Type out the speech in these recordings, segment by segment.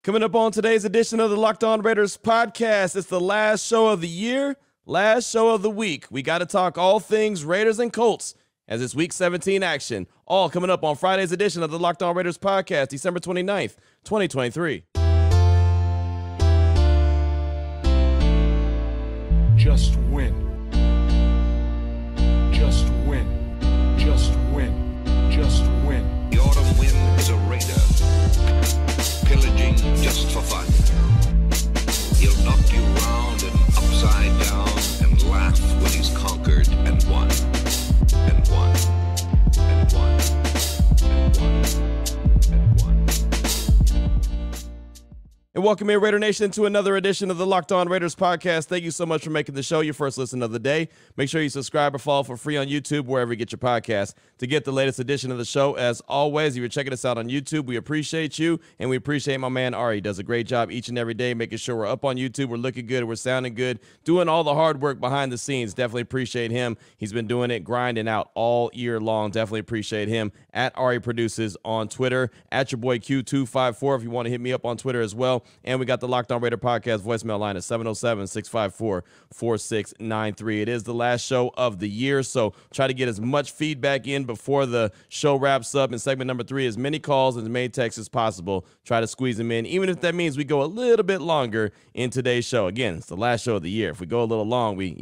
Coming up on today's edition of the Locked On Raiders podcast, it's the last show of the year, last show of the week. We got to talk all things Raiders and Colts as it's Week 17 action. All coming up on Friday's edition of the Locked On Raiders podcast, December 29th, 2023. Just win. Just win. Just win. Just win. The autumn wind is a raider, pillaging just for fun. He'll knock you round and upside down and laugh when he's conquered and won. And won. And won. And won. And won. And welcome in, Raider Nation, to another edition of the Locked On Raiders podcast. Thank you so much for making the show your first listen of the day. Make sure you subscribe or follow for free on YouTube, wherever you get your podcasts, to get the latest edition of the show. As always, if you're checking us out on YouTube, we appreciate you, and we appreciate my man Ari. He does a great job each and every day making sure we're up on YouTube, we're looking good, we're sounding good, doing all the hard work behind the scenes. Definitely appreciate him. He's been doing it, grinding out all year long. Definitely appreciate him. At Ari Produces on Twitter, at your boy Q254 if you want to hit me up on Twitter as well. And we got the Locked On Raider podcast voicemail line at 707-654-4693. It is the last show of the year, so try to get as much feedback in before the show wraps up in segment number 3. As many calls and as many texts as possible. Try to squeeze them in, even if that means we go a little bit longer in today's show. Again, it's the last show of the year. If we go a little long, we,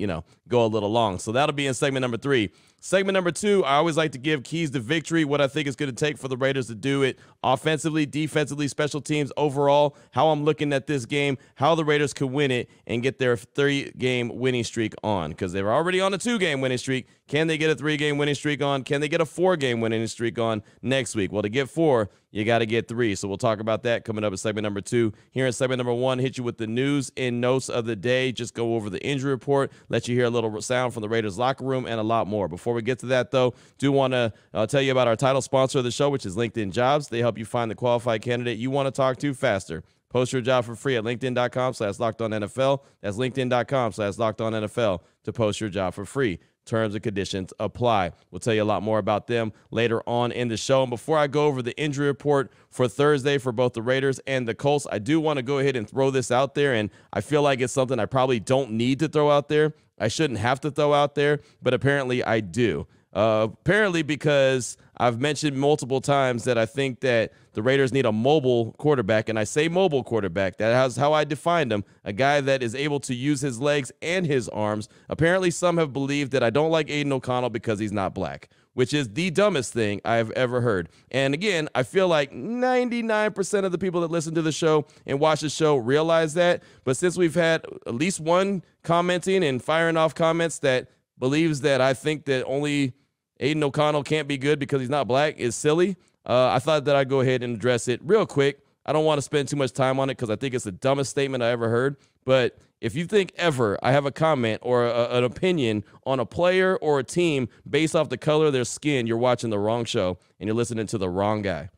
go a little long. So that'll be in segment number 3. Segment number 2, I always like to give keys to victory, what I think it's going to take for the Raiders to do it offensively, defensively, special teams, overall, how I'm looking at this game, how the Raiders can win it and get their 3-game winning streak on, because they're already on a 2-game winning streak. Can they get a 3-game winning streak on? Can they get a 4-game winning streak on next week? Well, to get 4, you got to get 3. So we'll talk about that coming up in segment number 2. Here in segment number 1, hit you with the news and notes of the day. Just go over the injury report, let you hear a little sound from the Raiders locker room, and a lot more. Before we get to that, though, do want to tell you about our title sponsor of the show, which is LinkedIn Jobs. They help you find the qualified candidate you want to talk to faster. Post your job for free at linkedin.com/LockedOnNFL. That's linkedin.com/LockedOnNFL to post your job for free. Terms and conditions apply. We'll tell you a lot more about them later on in the show. And before I go over the injury report for Thursday for both the Raiders and the Colts, I do want to go ahead and throw this out there, and I feel like it's something I probably don't need to throw out there. I shouldn't have to throw out there, but apparently I do. Apparently because I've mentioned multiple times that I think that the Raiders need a mobile quarterback, and I say mobile quarterback. That's how I defined him, a guy that is able to use his legs and his arms. Apparently some have believed that I don't like Aiden O'Connell because he's not black, which is the dumbest thing I've ever heard. And again, I feel like 99% of the people that listen to the show and watch the show realize that. But since we've had at least one commenting and firing off comments that believes that I think that only Aiden O'Connell can't be good because he's not black is silly, I thought that I'd go ahead and address it real quick. I don't want to spend too much time on it because I think it's the dumbest statement I ever heard. But if you think ever I have a comment or an opinion on a player or a team based off the color of their skin, you're watching the wrong show and you're listening to the wrong guy.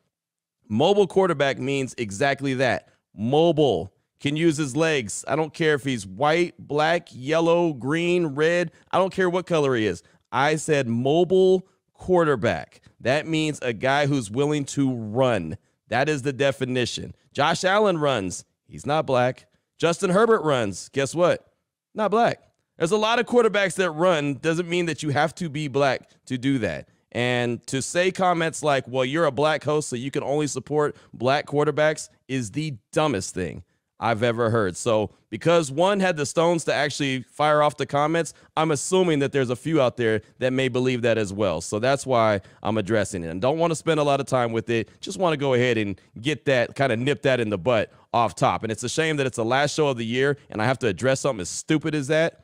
Mobile quarterback means exactly that. Mobile. Can use his legs. I don't care if he's white, black, yellow, green, red. I don't care what color he is. I said mobile quarterback. That means a guy who's willing to run. That is the definition. Josh Allen runs. He's not black. Justin Herbert runs. Guess what? Not black. There's a lot of quarterbacks that run. Doesn't mean that you have to be black to do that. And to say comments like, well, you're a black host, so you can only support black quarterbacks is the dumbest thing I've ever heard. So because one had the stones to actually fire off the comments, I'm assuming that there's a few out there that may believe that as well. So that's why I'm addressing it and don't want to spend a lot of time with it. Just want to go ahead and get that, kind of nip that in the butt off top. And it's a shame that it's the last show of the year and I have to address something as stupid as that.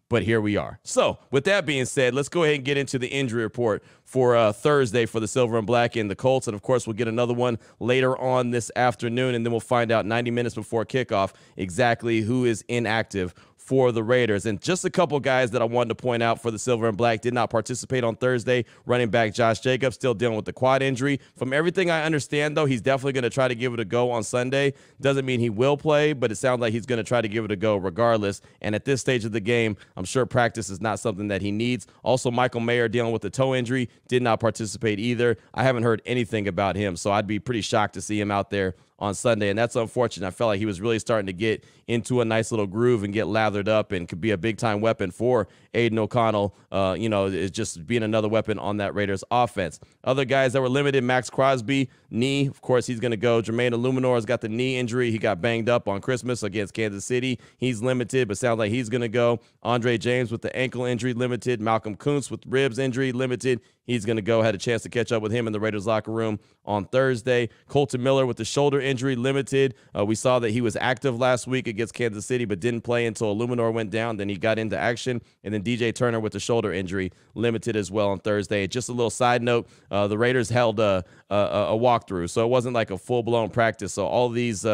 But here we are. So with that being said, let's go ahead and get into the injury report for Thursday for the Silver and Black and the Colts. And, of course, we'll get another one later on this afternoon, and then we'll find out 90 minutes before kickoff exactly who is inactive for the Raiders. And just a couple guys that I wanted to point out for the Silver and Black did not participate on Thursday. Running back Josh Jacobs still dealing with the quad injury. From everything I understand, though, he's definitely going to try to give it a go on Sunday. Doesn't mean he will play, but it sounds like he's going to try to give it a go regardless. And at this stage of the game, I'm sure practice is not something that he needs. Also, Michael Mayer dealing with a toe injury, did not participate either. I haven't heard anything about him, so I'd be pretty shocked to see him out there on Sunday, and that's unfortunate. I felt like he was really starting to get into a nice little groove and get lathered up and could be a big-time weapon for Aiden O'Connell. It's just being another weapon on that Raiders offense. Other guys that were limited, Max Crosby, knee. Of course, he's going to go. Jermaine Illuminor has got the knee injury. He got banged up on Christmas against Kansas City. He's limited, but sounds like he's going to go. Andre James with the ankle injury, limited. Malcolm Kuntz with ribs injury, limited. He's going to go. Had a chance to catch up with him in the Raiders locker room on Thursday. Colton Miller with the shoulder injury, limited. We saw that he was active last week against Kansas City, but didn't play until Illuminor went down. Then he got into action. And then DJ Turner with the shoulder injury, limited as well on Thursday. And just a little side note, the Raiders held a walkthrough, so it wasn't like a full-blown practice. So all these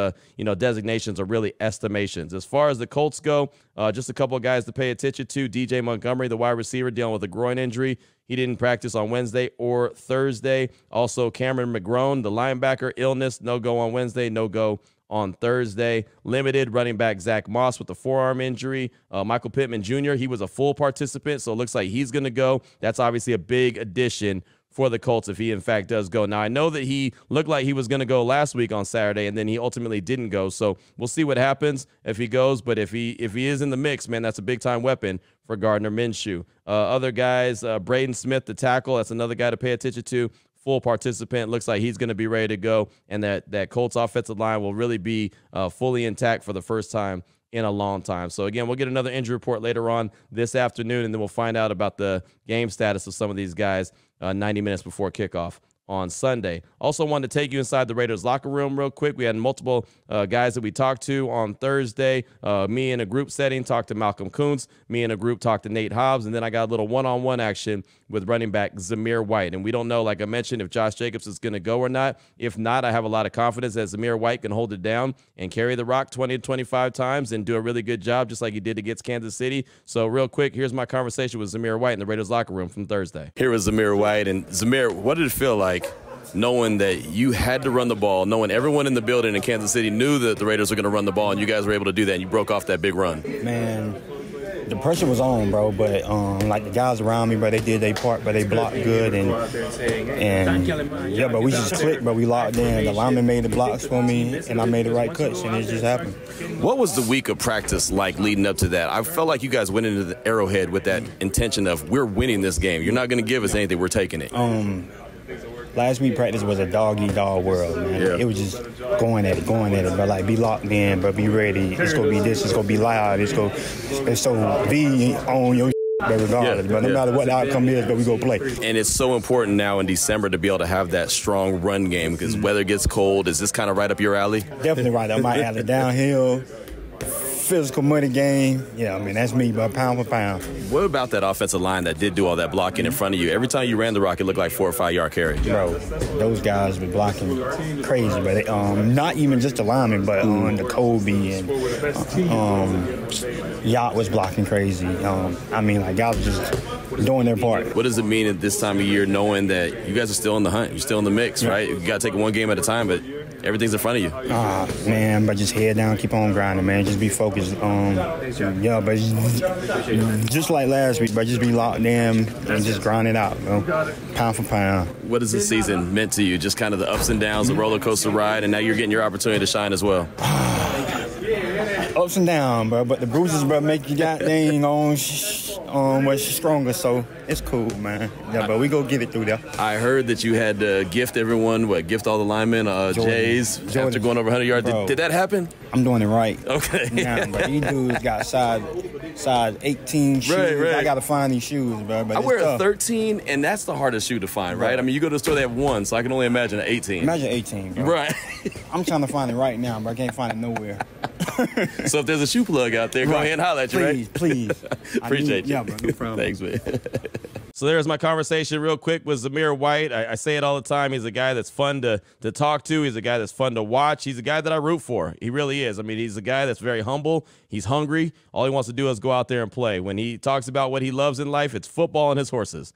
designations are really estimations. As far as the Colts go, just a couple of guys to pay attention to. DJ Montgomery, the wide receiver, dealing with a groin injury. He didn't practice on Wednesday or Thursday. Also, Cameron McGrone, the linebacker, illness, no-go on Wednesday, no-go on Thursday. Limited running back Zach Moss with the forearm injury. Michael Pittman Jr., he was a full participant, so it looks like he's going to go. That's obviously a big addition for the Colts if he, in fact, does go. Now, I know that he looked like he was going to go last week on Saturday, and then he ultimately didn't go. So we'll see what happens if he goes. But if he is in the mix, man, that's a big-time weapon for Gardner Minshew. Other guys, Braden Smith, the tackle, that's another guy to pay attention to. Full participant. Looks like he's going to be ready to go, and that Colts offensive line will really be fully intact for the first time in a long time. So, again, we'll get another injury report later on this afternoon, and then we'll find out about the game status of some of these guys 90 minutes before kickoff on Sunday. Also wanted to take you inside the Raiders locker room real quick. We had multiple guys that we talked to on Thursday. Me in a group setting talked to Malcolm Kuntz. Me in a group talked to Nate Hobbs. And then I got a little one-on-one action with running back Zamir White. And we don't know, like I mentioned, if Josh Jacobs is going to go or not. If not, I have a lot of confidence that Zamir White can hold it down and carry the rock 20 to 25 times and do a really good job, just like he did against Kansas City. So real quick, here's my conversation with Zamir White in the Raiders locker room from Thursday. Here was Zamir White. And Zamir, what did it feel like knowing that you had to run the ball, knowing everyone in the building in Kansas City knew that the Raiders were going to run the ball, and you guys were able to do that, and you broke off that big run? Man, the pressure was on, bro, but like the guys around me, bro, they did their part, but they blocked good, and yeah, but we just clicked, but we locked in. The lineman made the blocks for me, and I made the right cuts, and it just happened. What was the week of practice like leading up to that? I felt like you guys went into the Arrowhead with that intention of, we're winning this game. You're not going to give us anything. We're taking it. Last week practice was a dog-eat-dog world, man. Yeah. It was just going at it, but like be locked in, but be ready. It's gonna be this, it's gonna be loud, it's so be on your but regardless. Yeah, but no matter what the outcome is, but we go play. And it's so important now in December to be able to have that strong run game because weather gets cold. Is this kind of right up your alley? Definitely right up my alley. Downhill, physical money game. Yeah, I mean, that's me, but pound for pound. What about that offensive line that did do all that blocking in front of you? Every time you ran the rock, it looked like 4 or 5 yard carry. Bro, those guys were blocking crazy, but not even just the linemen, but the Kobe and Yacht was blocking crazy. I mean, like, guys were just doing their part. What does it mean at this time of year knowing that you guys are still in the hunt? You're still in the mix, right? You got to take it one game at a time, but everything's in front of you. Man, but just head down, keep on grinding, man. Just be focused. Yeah, but just like last week, but just be locked in and just grind it out, pound for pound. What has this season meant to you? Just kind of the ups and downs, the roller coaster ride, and now you're getting your opportunity to shine as well. Ups and downs, bro, but the bruises, bro, make you goddamn much stronger, so it's cool, man. Yeah, but we go get it through there. I heard that you had to gift everyone, gift all the linemen, Jays, after going over 100 yards. Did that happen? I'm doing it right. Okay. Yeah, but these dudes got size 18 shoes. Right. I got to find these shoes, bro. But I wear a 13, and that's the hardest shoe to find, right? I mean, you go to the store, they have one, so I can only imagine an 18. Imagine 18, bro. Right. I'm trying to find it right now, but I can't find it nowhere. So if there's a shoe plug out there, go ahead and holler at you, right? Please. Appreciate you. Yeah, bro, no problem. Thanks, man. So there's my conversation real quick with Zamir White. I say it all the time. He's a guy that's fun to talk to. He's a guy that's fun to watch. He's a guy that I root for. He really is. I mean, he's a guy that's very humble. He's hungry. All he wants to do is go out there and play. When he talks about what he loves in life, it's football and his horses.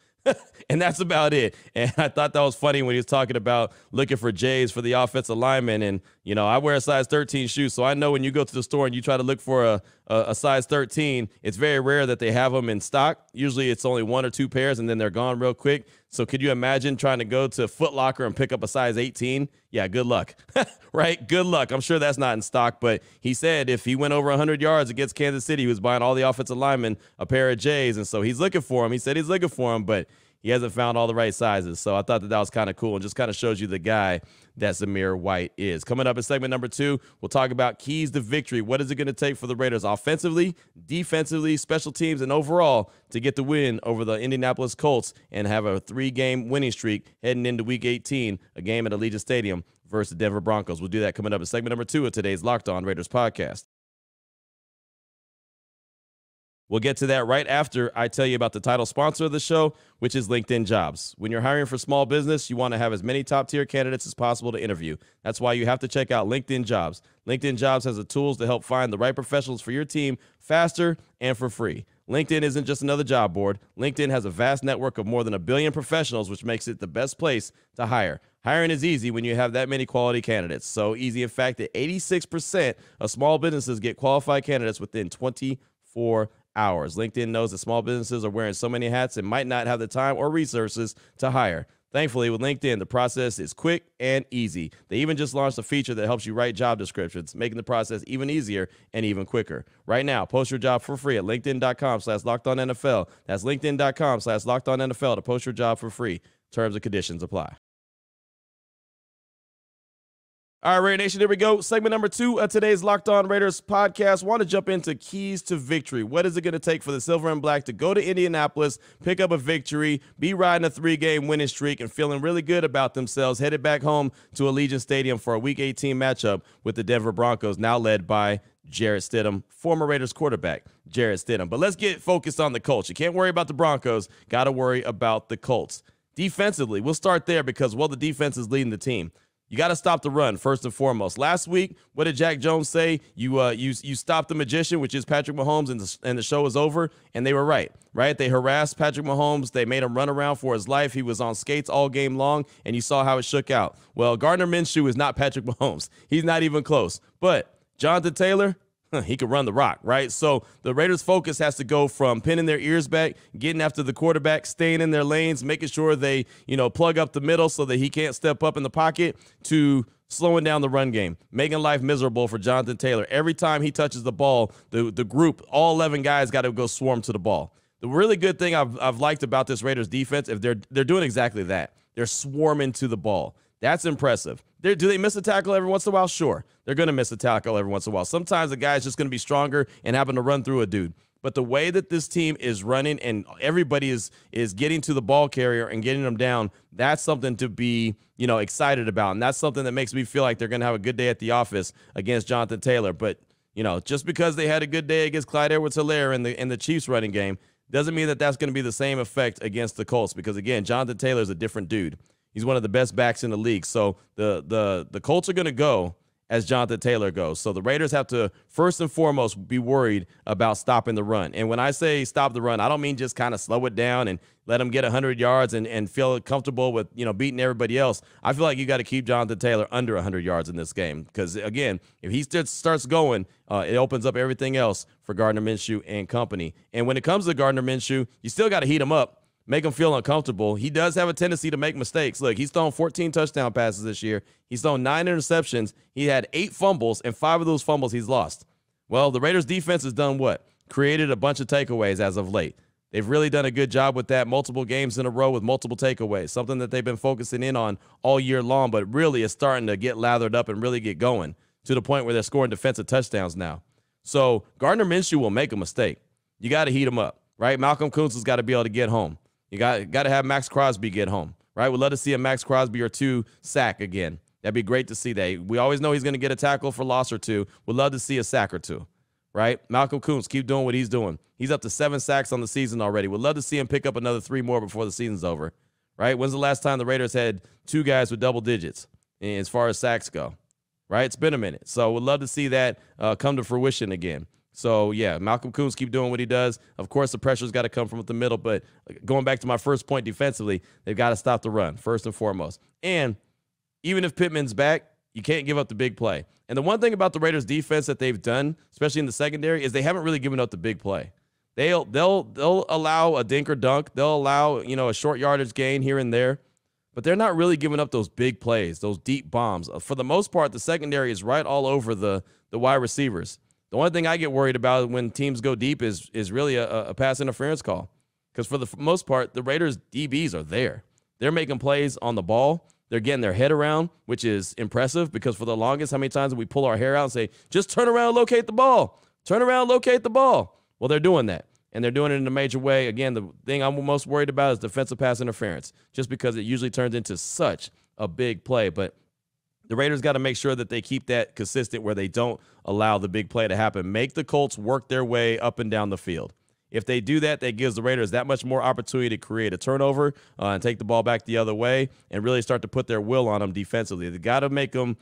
And that's about it. And I thought that was funny when he was talking about looking for Jays for the offensive lineman. And, You know, I wear a size 13 shoe, so I know when you go to the store and you try to look for a size 13, it's very rare that they have them in stock. Usually it's only 1 or 2 pairs, and then they're gone real quick. So could you imagine trying to go to Foot Locker and pick up a size 18? Yeah, good luck, right? Good luck. I'm sure that's not in stock, but he said if he went over 100 yards against Kansas City, he was buying all the offensive linemen a pair of J's, and so he's looking for them. He said he's looking for them, but he hasn't found all the right sizes. So I thought that was kind of cool and just kind of shows you the guy that Zamir White is. Coming up in segment number 2, we'll talk about keys to victory. What is it going to take for the Raiders offensively, defensively, special teams, and overall to get the win over the Indianapolis Colts and have a 3-game winning streak heading into Week 18, a game at Allegiant Stadium versus the Denver Broncos. We'll do that coming up in segment number 2 of today's Locked On Raiders podcast. We'll get to that right after I tell you about the title sponsor of the show, which is LinkedIn Jobs. When you're hiring for small business, you want to have as many top-tier candidates as possible to interview. That's why you have to check out LinkedIn Jobs. LinkedIn Jobs has the tools to help find the right professionals for your team faster and for free. LinkedIn isn't just another job board. LinkedIn has a vast network of more than 1 billion professionals, which makes it the best place to hire. Hiring is easy when you have that many quality candidates. So easy, in fact, that 86% of small businesses get qualified candidates within 24 hours. LinkedIn knows that small businesses are wearing so many hats and might not have the time or resources to hire. Thankfully, with LinkedIn, the process is quick and easy. They even just launched a feature that helps you write job descriptions, making the process even easier and even quicker. Right now, post your job for free at linkedin.com/LockedOnNFL. That's linkedin.com/LockedOnNFL to post your job for free. Terms and conditions apply. All right, Raider Nation, here we go. Segment number 2 of today's Locked On Raiders podcast. Want to jump into keys to victory. What is it going to take for the Silver and Black to go to Indianapolis, pick up a victory, be riding a 3-game winning streak, and feeling really good about themselves, headed back home to Allegiant Stadium for a Week 18 matchup with the Denver Broncos, now led by Jarrett Stidham, former Raiders quarterback Jarrett Stidham. But let's get focused on the Colts. You can't worry about the Broncos. Got to worry about the Colts. Defensively, we'll start there because, well, the defense is leading the team. You got to stop the run first and foremost. Last week, what did Jack Jones say? You stopped the magician, which is Patrick Mahomes, and the show was over. And they were right? They harassed Patrick Mahomes. They made him run around for his life. He was on skates all game long, and you saw how it shook out. Well, Gardner Minshew is not Patrick Mahomes. He's not even close. But Jonathan Taylor, he could run the rock, right? So the Raiders' focus has to go from pinning their ears back, getting after the quarterback, staying in their lanes, making sure they, plug up the middle so that he can't step up in the pocket, to slowing down the run game, making life miserable for Jonathan Taylor. Every time he touches the ball, the group, all 11 guys got to go swarm to the ball. The really good thing I've liked about this Raiders defense, if they're doing exactly that. They're swarming to the ball. That's impressive. Do they miss a tackle every once in a while? Sure. They're going to miss a tackle every once in a while. Sometimes the guy's just going to be stronger and happen to run through a dude. But the way that this team is running and everybody is getting to the ball carrier and getting them down, that's something to be, excited about. And that's something that makes me feel like they're going to have a good day at the office against Jonathan Taylor. But, just because they had a good day against Clyde Edwards-Helaire in the Chiefs running game doesn't mean that that's going to be the same effect against the Colts. Because, again, Jonathan Taylor is a different dude. He's one of the best backs in the league. So the Colts are going to go as Jonathan Taylor goes. So the Raiders have to, first and foremost, be worried about stopping the run. And when I say stop the run, I don't mean just kind of slow it down and let him get 100 yards and feel comfortable with, beating everybody else. I feel like you got to keep Jonathan Taylor under 100 yards in this game because, again, if he starts going, it opens up everything else for Gardner Minshew and company. And when it comes to Gardner Minshew, you still got to heat him up. Make him feel uncomfortable. He does have a tendency to make mistakes. Look, he's thrown 14 touchdown passes this year. He's thrown 9 interceptions. He had 8 fumbles, and 5 of those fumbles he's lost. Well, the Raiders defense has done what? Created a bunch of takeaways as of late. They've really done a good job with that, multiple games in a row with multiple takeaways, something that they've been focusing in on all year long, but really is starting to get lathered up and really get going to the point where they're scoring defensive touchdowns now. So Gardner Minshew will make a mistake. You got to heat him up, right? Malcolm Koonce has got to be able to get home. You got to have Max Crosby get home, right? We'd love to see a Max Crosby or 2 sack again. That'd be great to see that. We always know he's going to get a tackle for loss or 2. We'd love to see a sack or 2, right? Malcolm Koonce, keep doing what he's doing. He's up to 7 sacks on the season already. We'd love to see him pick up another 3 more before the season's over, right? When's the last time the Raiders had 2 guys with double digits as far as sacks go, right? It's been a minute. So we'd love to see that come to fruition again. So, yeah, Malcolm Koonce, keep doing what he does. Of course, the pressure's got to come from the middle, but going back to my first point defensively, they've got to stop the run, first and foremost. And even if Pittman's back, You can't give up the big play. And the one thing about the Raiders defense that they've done, especially in the secondary, is they haven't really given up the big play. They'll allow a dink or dunk. They'll allow, a short yardage gain here and there, but they're not really giving up those big plays, those deep bombs. For the most part, the secondary is right all over the wide receivers. The only thing I get worried about when teams go deep is really a pass interference call, because for the most part, the Raiders DBs are there. They're making plays on the ball. They're getting their head around, which is impressive, because for the longest, how many times did we pull our hair out and say, just turn around and locate the ball. Turn around and locate the ball. Well, they're doing that, and they're doing it in a major way. Again, the thing I'm most worried about is defensive pass interference, just because it usually turns into such a big play. But the Raiders got to make sure that they keep that consistent, where they don't allow the big play to happen. Make the Colts work their way up and down the field. If they do that, that gives the Raiders that much more opportunity to create a turnover and take the ball back the other way and really start to put their will on them defensively. They got to make them,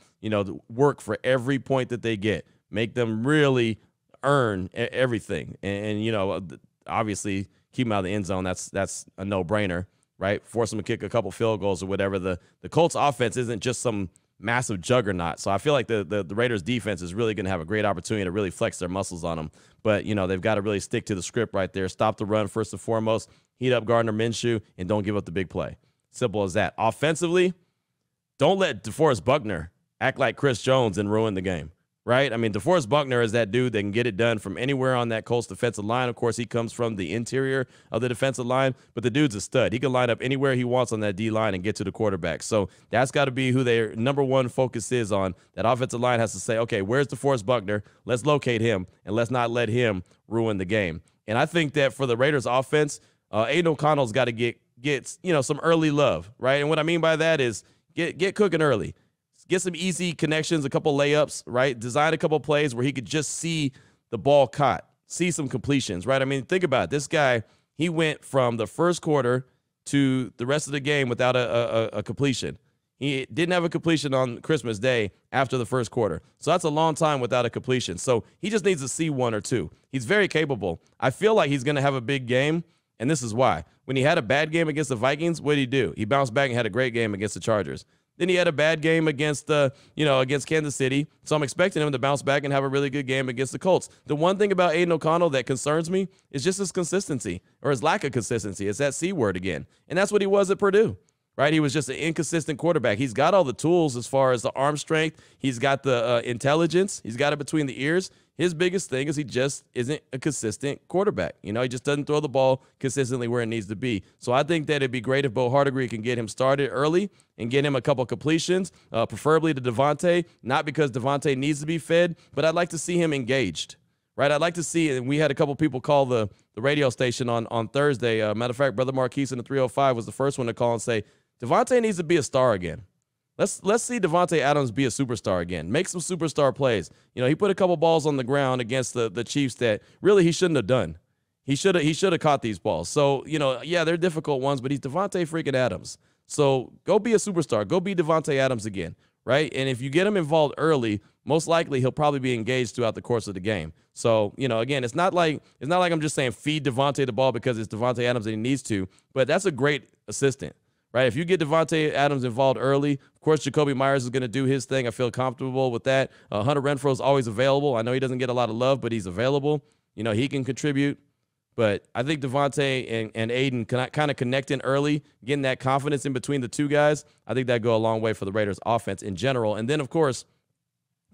work for every point that they get. Make them really earn everything. And obviously keep them out of the end zone. That's a no-brainer, right? Force them to kick a couple field goals or whatever. The Colts offense isn't just some massive juggernaut. So I feel like the Raiders defense is really going to have a great opportunity to really flex their muscles on them. But, they've got to really stick to the script right there. Stop the run first and foremost, heat up Gardner Minshew, and don't give up the big play. Simple as that. Offensively, don't let DeForest Buckner act like Chris Jones and ruin the game, right? I mean, DeForest Buckner is that dude that can get it done from anywhere on that Colts defensive line. Of course, he comes from the interior of the defensive line, but the dude's a stud. He can line up anywhere he wants on that D-line and get to the quarterback. So that's got to be who their number one focus is on. That offensive line has to say, okay, where's DeForest Buckner? Let's locate him, and let's not let him ruin the game. And I think that for the Raiders offense, Aiden O'Connell's got to get some early love, right? And what I mean by that is get cooking early. Get some easy connections, a couple layups, right? Design a couple plays where he could just see the ball caught, see some completions, right? I mean, think about it. This guy, he went from the first quarter to the rest of the game without a completion. He didn't have a completion on Christmas Day after the first quarter. So that's a long time without a completion. So he just needs to see one or two. He's very capable. I feel like he's going to have a big game, and this is why. When he had a bad game against the Vikings, what did he do? He bounced back and had a great game against the Chargers. Then he had a bad game against Kansas City. So I'm expecting him to bounce back and have a really good game against the Colts. The one thing about Aiden O'Connell that concerns me is just his consistency, or his lack of consistency. It's that C word again. And that's what he was at Purdue, right? He was just an inconsistent quarterback. He's got all the tools as far as the arm strength. He's got the intelligence. He's got it between the ears. His biggest thing is he just isn't a consistent quarterback. He just doesn't throw the ball consistently where it needs to be. So I think that it'd be great if Bo Hardegree can get him started early and get him a couple completions, preferably to Devontae, not because Devontae needs to be fed, but I'd like to see him engaged, right? I'd like to see, and we had a couple people call the radio station on Thursday. Matter of fact, Brother Marquise in the 305 was the first one to call and say, Devontae needs to be a star again. Let's see Davante Adams be a superstar again. Make some superstar plays. He put a couple balls on the ground against the Chiefs that really he shouldn't have done. He should have caught these balls. So, they're difficult ones, but he's Davante freaking Adams. So go be a superstar. Go be Davante Adams again, right? And if you get him involved early, most likely he'll probably be engaged throughout the course of the game. So, again, it's not like I'm just saying feed Davante the ball because it's Davante Adams and he needs to, but that's a great assistant. Right, if you get Davante Adams involved early, of course, Jacoby Myers is going to do his thing. I feel comfortable with that. Hunter Renfrow is always available. I know he doesn't get a lot of love, but he's available. He can contribute. But I think Davante and Aiden kind of connecting early, getting that confidence in between the two guys, I think that'd go a long way for the Raiders' offense in general. And then, of course,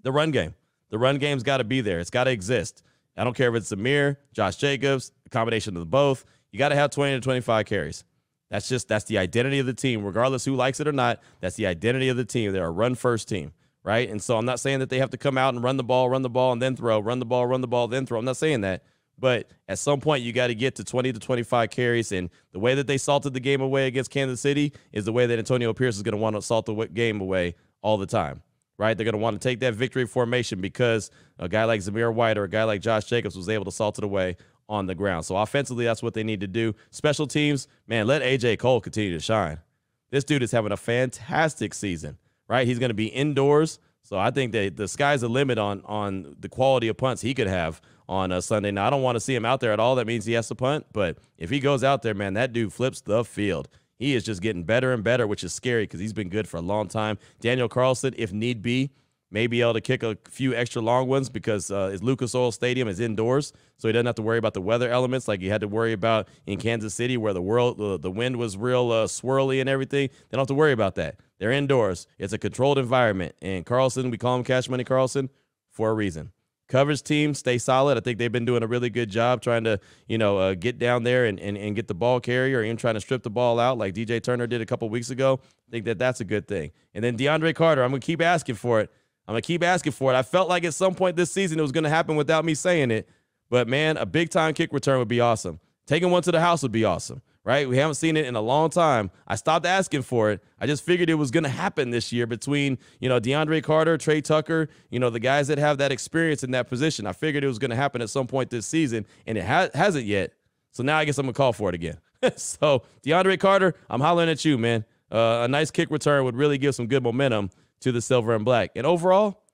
the run game. The run game's got to be there. It's got to exist. I don't care if it's Zamir, Josh Jacobs, a combination of the both. You got to have 20 to 25 carries. That's the identity of the team, regardless who likes it or not. That's the identity of the team. They're a run-first team, right? And so I'm not saying that they have to come out and run the ball, and then throw, run the ball, then throw. I'm not saying that. But at some point, you got to get to 20 to 25 carries. And the way that they salted the game away against Kansas City is the way that Antonio Pierce is going to want to salt the game away all the time, right? They're going to want to take that victory formation because a guy like Zamir White or a guy like Josh Jacobs was able to salt it away on the ground. So offensively, that's what they need to do. Special teams, man, let A.J. Cole continue to shine. This dude is having a fantastic season, right? He's going to be indoors. So I think that the sky's the limit on the quality of punts he could have on a Sunday. Now, I don't want to see him out there at all. That means he has to punt. But if he goes out there, man, that dude flips the field. He is just getting better and better, which is scary because he's been good for a long time. Daniel Carlson, if need be, may be able to kick a few extra long ones because his Lucas Oil Stadium is indoors, so he doesn't have to worry about the weather elements like he had to worry about in Kansas City where the wind was real swirly and everything. They don't have to worry about that. They're indoors. It's a controlled environment. And Carlson, we call him Cash Money Carlson for a reason. Coverage team, stay solid. I think they've been doing a really good job trying to, get down there and get the ball carrier or even trying to strip the ball out like DJ Turner did a couple weeks ago. I think that's a good thing. And then DeAndre Carter, I'm going to keep asking for it. I felt like at some point this season it was going to happen without me saying it. But, man, a big-time kick return would be awesome. Taking one to the house would be awesome, right? We haven't seen it in a long time. I stopped asking for it. I just figured it was going to happen this year between, DeAndre Carter, Trey Tucker, the guys that have that experience in that position. I figured it was going to happen at some point this season, and it hasn't yet. So now I guess I'm going to call for it again. So, DeAndre Carter, I'm hollering at you, man. A nice kick return would really give some good momentum to the silver and black. And overall,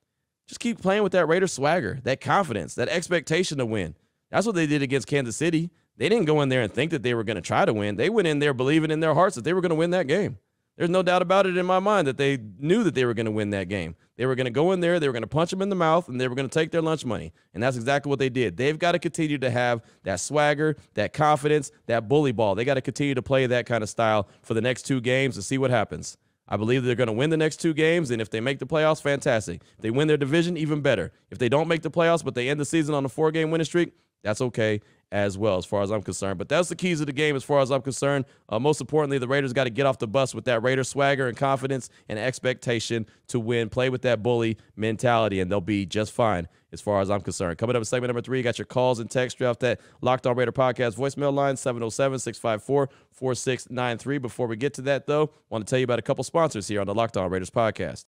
just keep playing with that Raiders swagger, that confidence, that expectation to win. That's what they did against Kansas City. They didn't go in there and think that they were going to try to win. They went in there believing in their hearts that they were going to win that game. There's no doubt about it in my mind that they knew that they were going to win that game. They were going to go in there, they were going to punch them in the mouth, and they were going to take their lunch money. And that's exactly what they did. They've got to continue to have that swagger, that confidence, that bully ball. They got to continue to play that kind of style for the next 2 games to see what happens. I believe they're going to win the next 2 games, and if they make the playoffs, fantastic. If they win their division, even better. If they don't make the playoffs, but they end the season on a 4-game winning streak, that's okay as well, as far as I'm concerned. But that's the keys of the game as far as I'm concerned. Most importantly, the Raiders got to get off the bus with that Raiders swagger and confidence and expectation to win. Play with that bully mentality, and they'll be just fine as far as I'm concerned. Coming up in segment number 3, you got your calls and text off that Locked On Raider podcast voicemail line, 707-654-4693. Before we get to that, though, I want to tell you about a couple sponsors here on the Locked On Raiders podcast.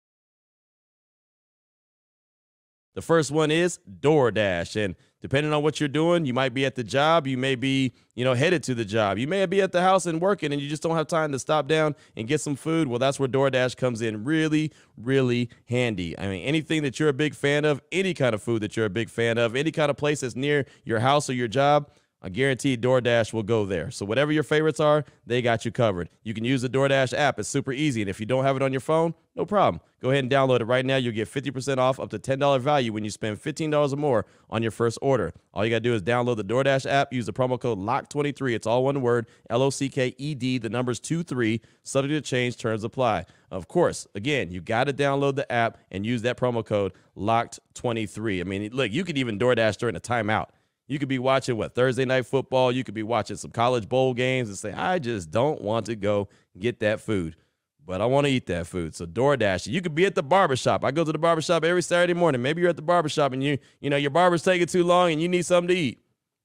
The first one is DoorDash, and depending on what you're doing, you might be at the job, you may be, headed to the job. You may be at the house and working, and you just don't have time to stop down and get some food. Well, that's where DoorDash comes in really, really handy. I mean, anything that you're a big fan of, any kind of food that you're a big fan of, any kind of place that's near your house or your job, I guarantee DoorDash will go there. So whatever your favorites are, they got you covered. You can use the DoorDash app. It's super easy. And if you don't have it on your phone, no problem. Go ahead and download it right now. You'll get 50% off up to $10 value when you spend $15 or more on your first order. All you got to do is download the DoorDash app, use the promo code LOCK23. It's all one word, LOCKED, the numbers 23, subject to change, terms apply. Of course, again, you got to download the app and use that promo code LOCKed23. I mean, look, you could even DoorDash during a timeout. You could be watching, Thursday Night Football. You could be watching some college bowl games and say, I just don't want to go get that food, but I want to eat that food. So DoorDash. You could be at the barbershop. I go to the barbershop every Saturday morning. Maybe you're at the barbershop and your barber's taking too long and you need something to eat.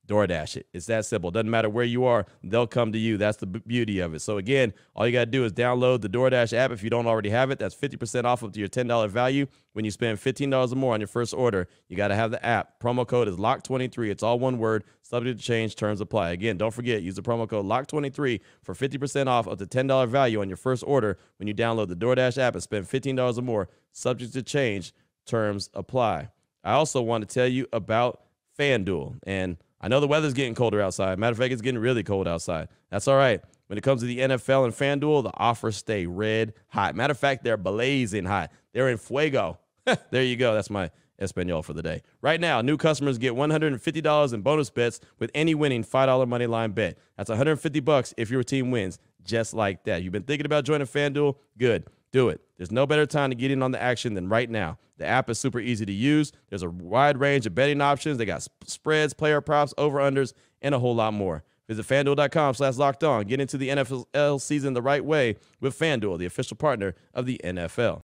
DoorDash it. It's that simple. Doesn't matter where you are. They'll come to you. That's the beauty of it. So, again, all you got to do is download the DoorDash app if you don't already have it. That's 50% off up to your $10 value. When you spend $15 or more on your first order, you got to have the app. Promo code is LOCK23. It's all one word. Subject to change. Terms apply. Again, don't forget, use the promo code LOCK23 for 50% off up to $10 value on your first order when you download the DoorDash app and spend $15 or more. Subject to change. Terms apply. I also want to tell you about FanDuel. And I know the weather's getting colder outside. Matter of fact, it's getting really cold outside. That's all right. When it comes to the NFL and FanDuel, the offers stay red hot. Matter of fact, they're blazing hot. They're in fuego. There you go. That's my Espanol for the day. Right now, new customers get $150 in bonus bets with any winning $5 money line bet. That's $150 if your team wins, just like that. You've been thinking about joining FanDuel? Good. Do it. There's no better time to get in on the action than right now. The app is super easy to use. There's a wide range of betting options. They got spreads, player props, over-unders, and a whole lot more. Visit FanDuel.com/lockedon. Get into the NFL season the right way with FanDuel, the official partner of the NFL.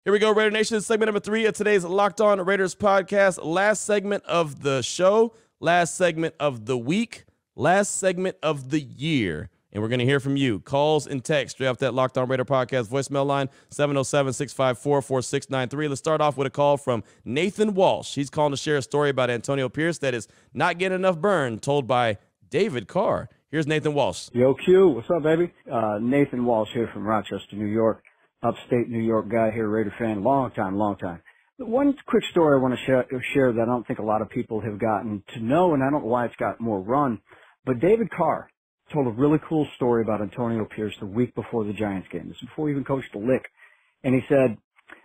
Here we go, Raider Nation. Segment number 3 of today's Locked On Raiders podcast. Last segment of the show, last segment of the week, last segment of the year. And we're going to hear from you. Calls and texts straight off that Locked On Raider podcast voicemail line, 707-654-4693. Let's start off with a call from Nathan Walsh. He's calling to share a story about Antonio Pierce that is not getting enough burn, told by David Carr. Here's Nathan Walsh. Yo, Q, what's up, baby? Nathan Walsh here from Rochester, New York. Upstate New York guy here, Raider fan. Long time. One quick story I want to share that I don't think a lot of people have gotten to know, and I don't know why it's got more run. But David Carr, told a really cool story about Antonio Pierce the week before the Giants game. This is before he even coached a lick. And he said,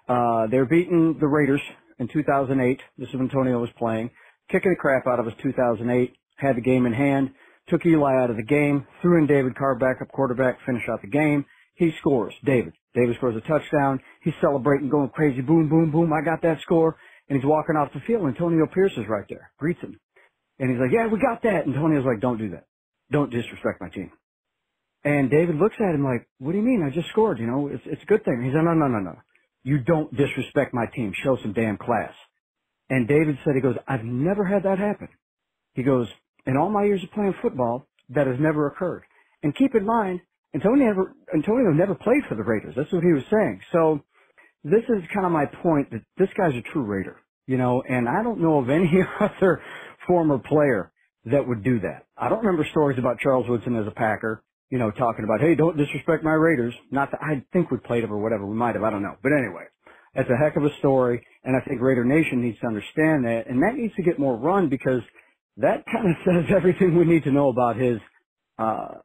they were beating the Raiders in 2008. This is when Antonio was playing, kicking the crap out of us 2008, had the game in hand, took Eli out of the game, threw in David Carr, backup quarterback, finish out the game. He scores. David scores a touchdown. He's celebrating, going crazy. Boom, boom, boom. I got that score. And he's walking off the field. Antonio Pierce is right there. Greets him. And he's like, yeah, we got that. And Antonio's like, don't do that. Don't disrespect my team. And David looks at him like, what do you mean? I just scored. You know, it's a good thing. He said, no. You don't disrespect my team. Show some damn class. And David said, he goes, I've never had that happen. He goes, in all my years of playing football, that has never occurred. And keep in mind, Antonio never played for the Raiders. That's what he was saying. So this is kind of my point, that this guy's a true Raider, you know, and I don't know of any other former player that would do that. I don't remember stories about Charles Woodson as a Packer, you know, talking about, hey, don't disrespect my Raiders. Not that I think we played him or whatever. We might have. I don't know. But anyway, that's a heck of a story. And I think Raider Nation needs to understand that. And that needs to get more run, because that kind of says everything we need to know about his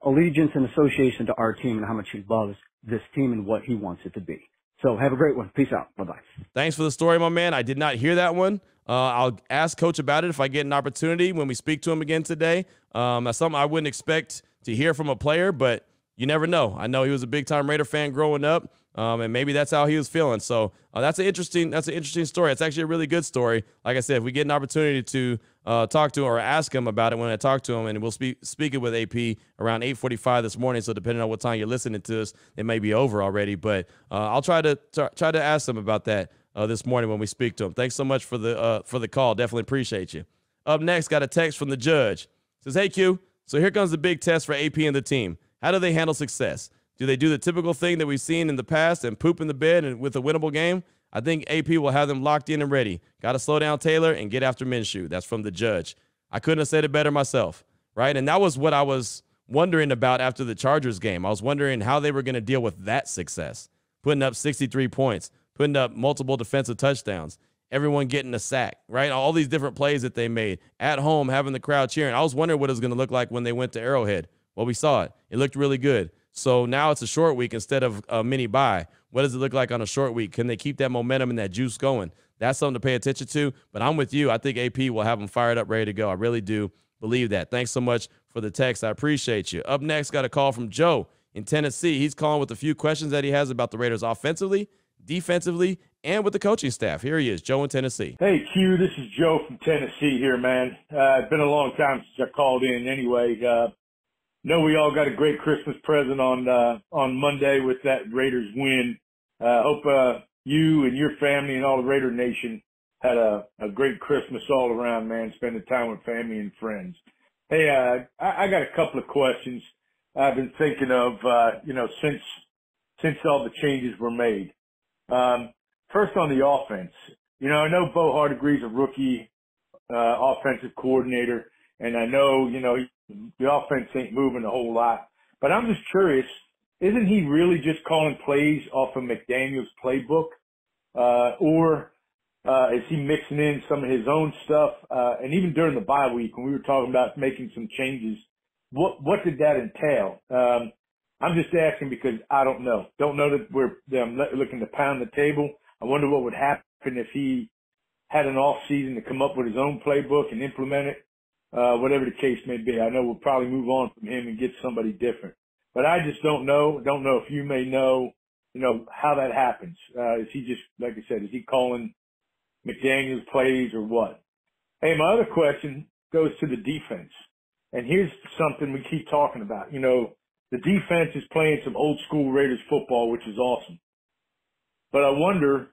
allegiance and association to our team and how much he loves this team and what he wants it to be. So have a great one. Peace out. Bye-bye. Thanks for the story, my man. I did not hear that one. I'll ask Coach about it if I get an opportunity when we speak to him again today. That's something I wouldn't expect to hear from a player, but you never know. I know he was a big-time Raider fan growing up, and maybe that's how he was feeling. So that's an interesting story. It's actually a really good story. Like I said, if we get an opportunity to talk to him or ask him about it when I talk to him, and we'll speak it with AP around 8:45 this morning. So depending on what time you're listening to us, it may be over already. But I'll try to ask him about that this morning when we speak to him. Thanks so much for the call. Definitely appreciate you. Up next, got a text from the judge. Says, hey, Q, so here comes the big test for AP and the team. How do they handle success? Do they do the typical thing that we've seen in the past and poop in the bed and with a winnable game? I think AP will have them locked in and ready. Got to slow down Taylor and get after Minshew. That's from the judge. I couldn't have said it better myself, right? And that was what I was wondering about after the Chargers game. I was wondering how they were going to deal with that success, putting up 63 points, putting up multiple defensive touchdowns, everyone getting a sack, right? All these different plays that they made at home, having the crowd cheering. I was wondering what it was going to look like when they went to Arrowhead. Well, we saw it. It looked really good. So now it's a short week instead of a mini bye. What does it look like on a short week? Can they keep that momentum and that juice going? That's something to pay attention to. But I'm with you. I think AP will have them fired up, ready to go. I really do believe that. Thanks so much for the text. I appreciate you. Up next, got a call from Joe in Tennessee. He's calling with a few questions that he has about the Raiders offensively, defensively, and with the coaching staff. Here he is, Joe in Tennessee. Hey, Q, this is Joe from Tennessee here, man. It's been a long time since I called in anyway. Know we all got a great Christmas present on Monday with that Raiders win. Hope you and your family and all the Raider Nation had a great Christmas all around, man, spending time with family and friends. Hey, I got a couple of questions I've been thinking of, since all the changes were made. First on the offense. I know Bo Hardegree's a rookie offensive coordinator, and I know, the offense ain't moving a whole lot. But I'm just curious, isn't he really just calling plays off of McDaniel's playbook? Or is he mixing in some of his own stuff? And even during the bye week when we were talking about making some changes, what did that entail? I'm just asking because I don't know. Don't know that I'm looking to pound the table. I wonder what would happen if he had an off season to come up with his own playbook and implement it. Whatever the case may be. I know we'll probably move on from him and get somebody different. But I just don't know. Don't know if you may know, how that happens. Is he just, like I said, is he calling McDaniel's plays or what? Hey, my other question goes to the defense. And here's something we keep talking about. The defense is playing some old school Raiders football, which is awesome. But I wonder,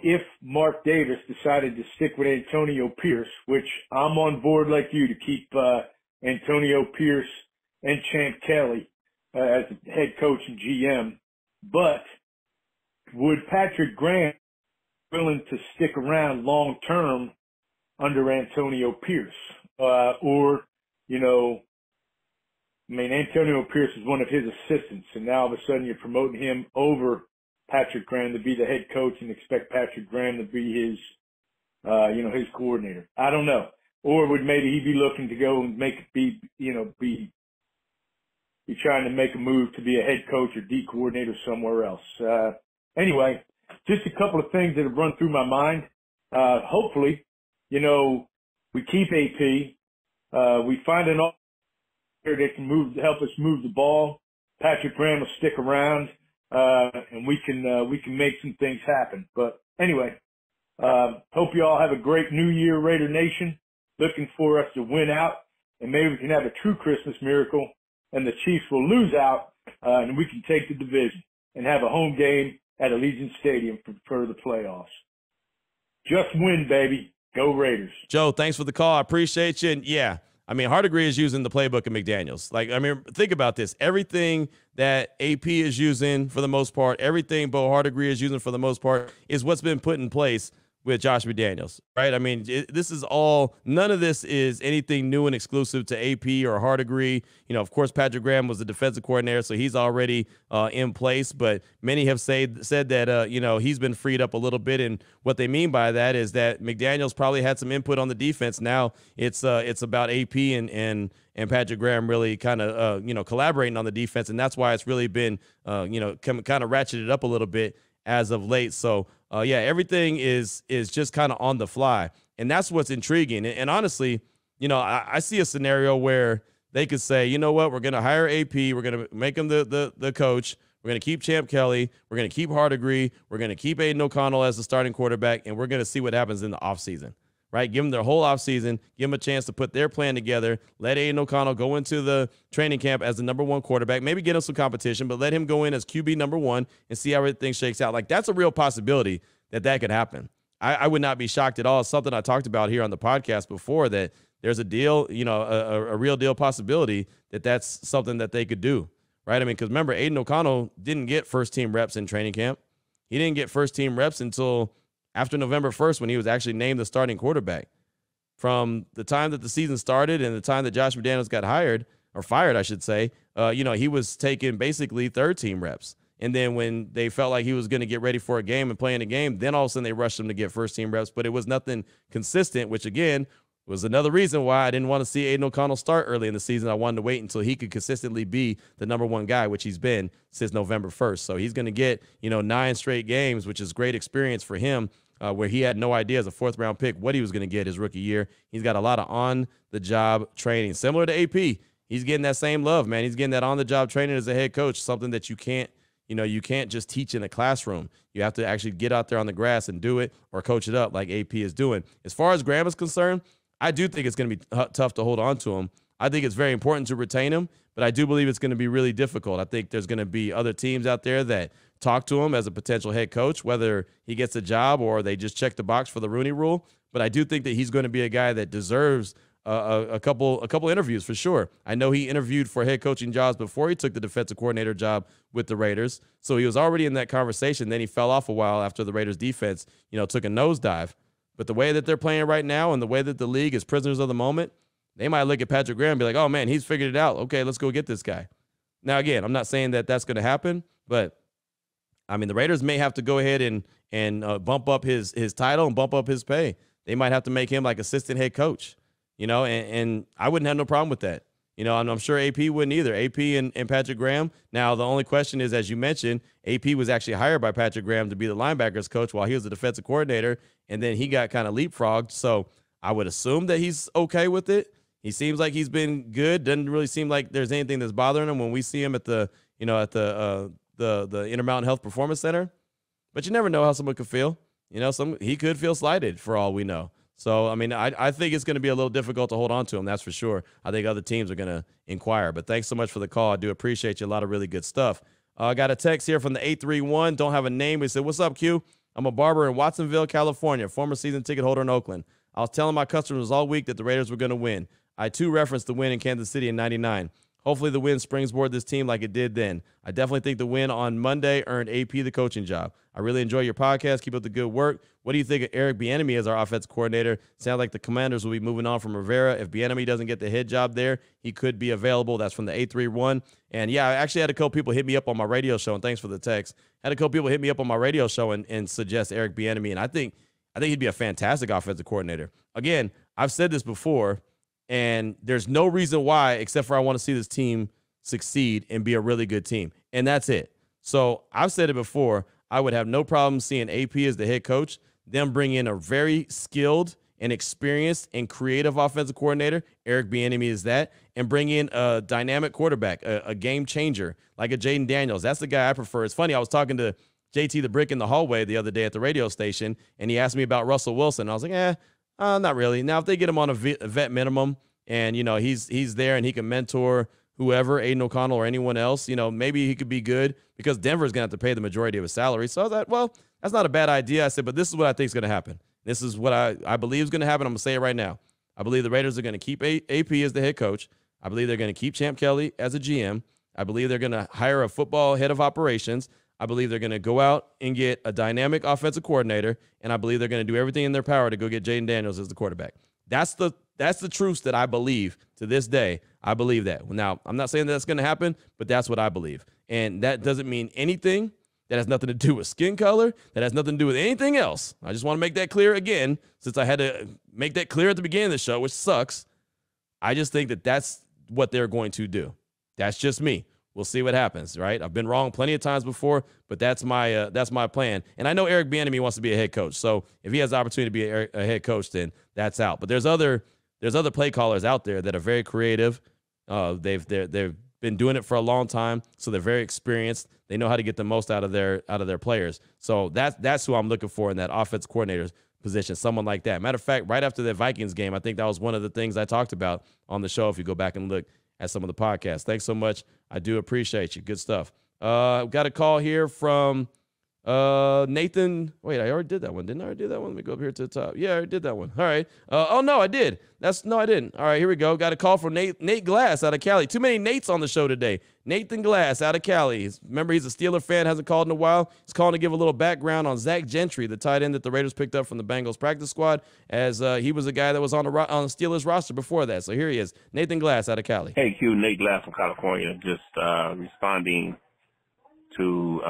if Mark Davis decided to stick with Antonio Pierce, which I'm on board like you to keep Antonio Pierce and Champ Kelly as the head coach and GM, but would Patrick Graham be willing to stick around long term under Antonio Pierce? Antonio Pierce is one of his assistants, and now all of a sudden you're promoting him over Patrick Graham to be the head coach and expect Patrick Graham to be his coordinator. I don't know. or would maybe he be looking to go and be trying to make a move to be a head coach or D coordinator somewhere else? Anyway, just a couple of things that have run through my mind. Hopefully, we keep AP. We find an officer that can help us move the ball. Patrick Graham will stick around, and we can make some things happen. But anyway, hope you all have a great New Year, Raider Nation. Looking for us to win out, and maybe we can have a true Christmas miracle, and the Chiefs will lose out, and we can take the division and have a home game at Allegiant Stadium for the playoffs. Just win, baby. Go Raiders. Joe, thanks for the call. I appreciate you. And yeah, I mean, Hardegree is using the playbook of McDaniels. Think about this. Everything that AP is using for the most part, everything Bo Hardegree is using for the most part is what's been put in place with Josh McDaniels, right? I mean, none of this is anything new and exclusive to AP or Hardegree. Of course, Patrick Graham was the defensive coordinator, so he's already in place, but many have said that, he's been freed up a little bit, and what they mean by that is that McDaniels probably had some input on the defense. Now it's about AP and Patrick Graham really kind of, collaborating on the defense, and that's why it's really been, kind of ratcheted up a little bit as of late. So, everything is just kind of on the fly, and that's what's intriguing. And honestly, I see a scenario where they could say, you know what, we're going to hire AP, we're going to make him the coach, we're going to keep Champ Kelly, we're going to keep Hardegree, we're going to keep Aiden O'Connell as the starting quarterback, and we're going to see what happens in the offseason. Right? Give them their whole offseason, give them a chance to put their plan together, let Aiden O'Connell go into the training camp as the number one quarterback, maybe get him some competition, but let him go in as QB number one and see how everything shakes out. That's a real possibility that could happen. I would not be shocked at all. It's something I talked about here on the podcast before, that there's a deal, a real deal possibility that's something that they could do, right? I mean, because remember, Aiden O'Connell didn't get first-team reps in training camp. He didn't get first-team reps until after November 1st, when he was actually named the starting quarterback. From the time that the season started and the time that Josh McDaniels got fired, I should say, he was taking basically third-team reps. And then when they felt like he was going to get ready for a game and play in a game, then all of a sudden they rushed him to get first-team reps. But it was nothing consistent, which, again, was another reason why I didn't want to see Aiden O'Connell start early in the season. I wanted to wait until he could consistently be the number one guy, which he's been since November 1st. So he's going to get, 9 straight games, which is great experience for him. Where he had no idea as a fourth-round pick what he was going to get his rookie year. He's got a lot of on-the-job training. Similar to AP, he's getting that same love, man. He's getting that on-the-job training as a head coach, something that you can't just teach in a classroom. You have to actually get out there on the grass and do it or coach it up like AP is doing. As far as Graham is concerned, I do think it's going to be tough to hold on to him. I think it's very important to retain him, but I do believe it's going to be really difficult. I think there's going to be other teams out there that talk to him as a potential head coach, whether he gets a job or they just check the box for the Rooney Rule. But I do think that he's going to be a guy that deserves a couple interviews for sure. I know he interviewed for head coaching jobs before he took the defensive coordinator job with the Raiders, so he was already in that conversation. Then he fell off a while after the Raiders defense, took a nosedive. But the way that they're playing right now and the way that the league is prisoners of the moment, they might look at Patrick Graham and be like, oh, man, he's figured it out. Okay, let's go get this guy. Now, again, I'm not saying that that's going to happen, but I mean, the Raiders may have to go ahead and bump up his title and bump up his pay. They might have to make him like assistant head coach, and I wouldn't have no problem with that. I'm sure AP wouldn't either. AP and Patrick Graham. Now, the only question is, as you mentioned, AP was actually hired by Patrick Graham to be the linebackers coach while he was the defensive coordinator, and then he got kind of leapfrogged. So I would assume that he's okay with it. He seems like he's been good. Doesn't really seem like there's anything that's bothering him when we see him at the Intermountain Health Performance Center. But you never know how someone could feel. He could feel slighted for all we know. So, I mean, I think it's going to be a little difficult to hold on to him, that's for sure. I think other teams are going to inquire. But thanks so much for the call. I do appreciate you. A lot of really good stuff. I got a text here from the 831. Don't have a name. He said, what's up, Q? I'm a barber in Watsonville, California, former season ticket holder in Oakland. I was telling my customers all week that the Raiders were going to win. I, too, referenced the win in Kansas City in 99. Hopefully the win springboard this team like it did then. I definitely think the win on Monday earned AP the coaching job. I really enjoy your podcast. Keep up the good work. What do you think of Eric Bieniemy as our offensive coordinator? Sounds like the Commanders will be moving on from Rivera. If Bieniemy doesn't get the head job there, he could be available. That's from the 831. And, yeah, I actually had a couple people hit me up on my radio show, and thanks for the text. Had a couple people hit me up on my radio show and suggest Eric Bieniemy, and I think he'd be a fantastic offensive coordinator. Again, I've said this before, and there's no reason why except for I want to see this team succeed and be a really good team. And that's it. So I've said it before. I would have no problem seeing AP as the head coach, them bring in a very skilled and experienced and creative offensive coordinator. Eric Bieniemy is that, and bring in a dynamic quarterback, a game changer like a Jaden Daniels. That's the guy I prefer. It's funny. I was talking to JT the Brick in the hallway the other day at the radio station, and he asked me about Russell Wilson. I was like, not really. Now, if they get him on a vet minimum and, you know, he's there and he can mentor whoever, Aiden O'Connell or anyone else, you know, maybe he could be good because Denver's going to have to pay the majority of his salary. So I was like, well, that's not a bad idea. I said, but this is what I think is going to happen. This is what I believe is going to happen. I'm going to say it right now. I believe the Raiders are going to keep AP as the head coach. I believe they're going to keep Champ Kelly as a GM. I believe they're going to hire a football head of operations. I believe they're going to go out and get a dynamic offensive coordinator, and I believe they're going to do everything in their power to go get Jaden Daniels as the quarterback. That's the truth that I believe to this day. I believe that. Now, I'm not saying that's going to happen, but that's what I believe. And that doesn't mean anything. That has nothing to do with skin color. That has nothing to do with anything else. I just want to make that clear again, since I had to make that clear at the beginning of the show, which sucks. I just think that that's what they're going to do. That's just me. We'll see what happens, right? I've been wrong plenty of times before, but that's my plan. And I know Eric Bieniemy wants to be a head coach. So if he has the opportunity to be a head coach, then that's out. But there's other play callers out there that are very creative. They've been doing it for a long time, so they're very experienced. They know how to get the most out of their players. So that's who I'm looking for in that offense coordinator's position, someone like that. Matter of fact, right after the Vikings game, I think that was one of the things I talked about on the show if you go back and look at some of the podcasts. Thanks so much. I do appreciate you. Good stuff. Got a call here from Nathan. Wait, I already did that one. Didn't I already do that one? Let me go up here to the top. Yeah, I already did that one. All right. Oh, no, I did. No, I didn't. All right, here we go. Got a call from Nate Glass out of Cali. Too many Nates on the show today. Nathan Glass out of Cali. Remember, he's a Steeler fan, hasn't called in a while. He's calling to give a little background on Zach Gentry, the tight end that the Raiders picked up from the Bengals practice squad, as he was a guy that was on the Steelers roster before that. So here he is. Nathan Glass out of Cali. Hey, Q, Nate Glass from California. Just responding to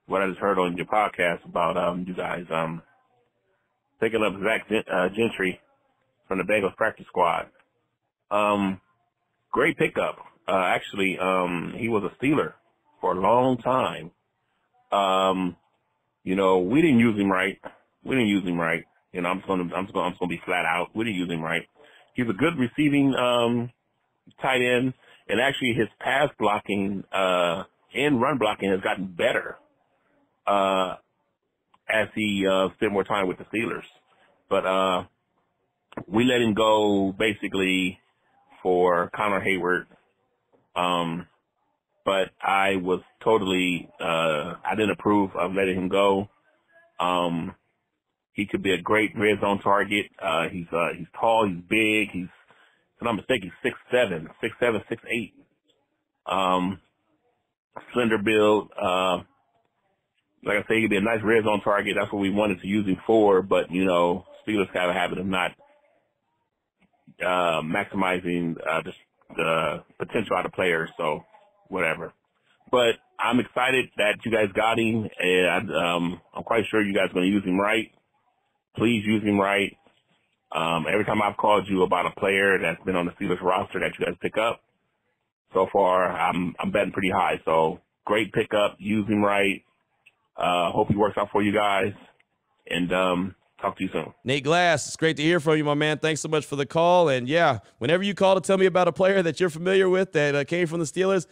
what I just heard on your podcast about you guys picking up Zach Gentry from the Bengals practice squad. Great pickup. Actually, he was a Steeler for a long time. You know, we didn't use him right. You know, I'm just gonna be flat out. We didn't use him right. He's a good receiving tight end, and actually his pass blocking and run blocking has gotten better as he spent more time with the Steelers. But we let him go basically for Connor Hayward. But I was totally I didn't approve of letting him go. He could be a great red zone target. He's tall, he's big, if I'm not mistaken, he's 6'7", 6'8". Slender build. Like I say, he could be a nice red zone target. That's what we wanted to use him for. But, you know, Steelers have a habit of not maximizing the potential out of players. So, whatever. But I'm excited that you guys got him. And I'm quite sure you guys are going to use him right. Please use him right. Every time I've called you about a player that's been on the Steelers roster that you guys pick up, so far I'm betting pretty high. So, great pickup. Use him right. Hope he works out for you guys, and talk to you soon. Nate Glass, it's great to hear from you, my man. Thanks so much for the call. And, yeah, whenever you call to tell me about a player that you're familiar with that came from the Steelers,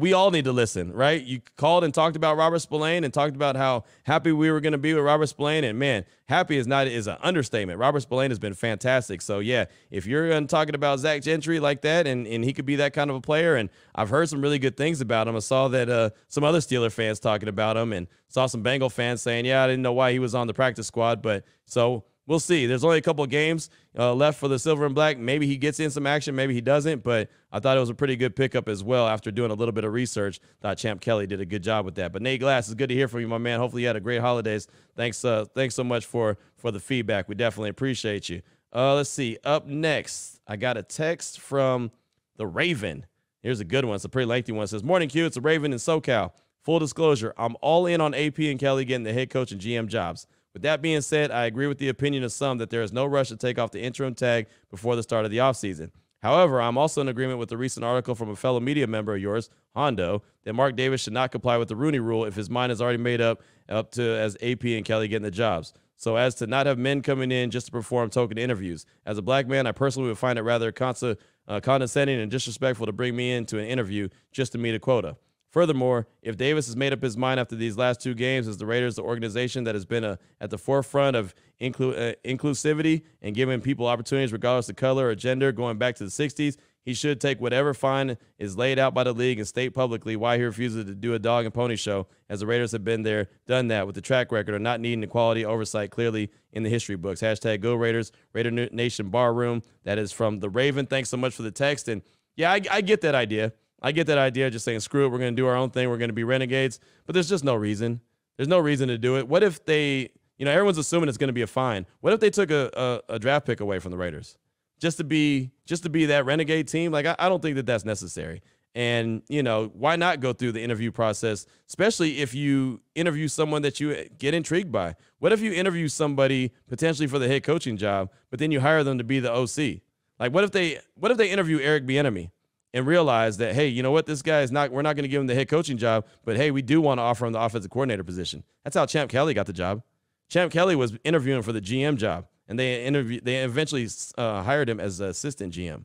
we all need to listen, right? You called and talked about Robert Spillane and talked about how happy we were going to be with Robert Spillane. And, man, happy is an understatement. Robert Spillane has been fantastic. So, yeah, if you're talking about Zach Gentry like that and he could be that kind of a player, and I've heard some really good things about him. I saw that some other Steeler fans talking about him and saw some Bengal fans saying, yeah, I didn't know why he was on the practice squad. But so we'll see. There's only a couple of games left for the Silver and Black. Maybe he gets in some action. Maybe he doesn't. But I thought it was a pretty good pickup as well after doing a little bit of research. Thought Champ Kelly did a good job with that. But Nate Glass, it's good to hear from you, my man. Hopefully you had a great holidays. Thanks so much for the feedback. We definitely appreciate you. Let's see. Up next, I got a text from the Raven. Here's a good one. It's a pretty lengthy one. It says, morning, Q. It's a Raven in SoCal. Full disclosure, I'm all in on AP and Kelly getting the head coach and GM jobs. With that being said, I agree with the opinion of some that there is no rush to take off the interim tag before the start of the offseason. However, I'm also in agreement with the recent article from a fellow media member of yours, Hondo, that Mark Davis should not comply with the Rooney Rule if his mind is already made up to as AP and Kelly getting the jobs, so as to not have men coming in just to perform token interviews. As a black man, I personally would find it rather condescending and disrespectful to bring me into an interview just to meet a quota. Furthermore, if Davis has made up his mind after these last 2 games as the Raiders, the organization that has been at the forefront of inclusivity and giving people opportunities regardless of color or gender going back to the 60s, he should take whatever fine is laid out by the league and state publicly why he refuses to do a dog and pony show, as the Raiders have been there, done that with the track record of not needing equality oversight clearly in the history books. Hashtag Go Raiders, Raider Nation Barroom. That is from the Raven. Thanks so much for the text. And yeah, I get that idea. I get that idea, just saying, screw it, we're going to do our own thing, we're going to be renegades. But there's just no reason. There's no reason to do it. What if they, everyone's assuming it's going to be a fine. What if they took a draft pick away from the Raiders just to be that renegade team? Like, I don't think that that's necessary. And, why not go through the interview process, especially if you interview someone that you get intrigued by? What if you interview somebody potentially for the head coaching job, but then you hire them to be the OC? Like, what if they interview Eric Bieniemy and realize that, hey, you know what, this guy is not, we're not going to give him the head coaching job, but hey, we do want to offer him the offensive coordinator position. That's how Champ Kelly got the job. Champ Kelly was interviewing for the GM job, and they eventually hired him as an assistant GM.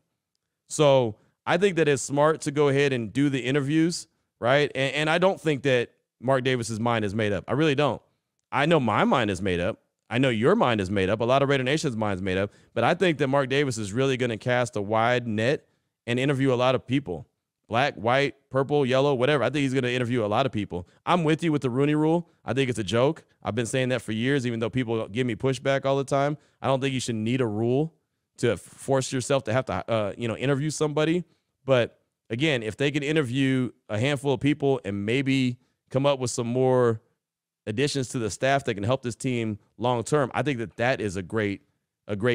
So I think that it's smart to go ahead and do the interviews, right? And I don't think that Mark Davis's mind is made up. I really don't. I know my mind is made up. I know your mind is made up. A lot of Raider Nation's mind is made up. But I think that Mark Davis is really going to cast a wide net and interview a lot of people. Black, white, purple, yellow, whatever. I think he's going to interview a lot of people. I'm with you with the Rooney Rule. I think it's a joke. I've been saying that for years, even though people give me pushback all the time. I don't think you should need a rule to force yourself to have to, interview somebody. But again, if they can interview a handful of people and maybe come up with some more additions to the staff that can help this team long term, I think that is a great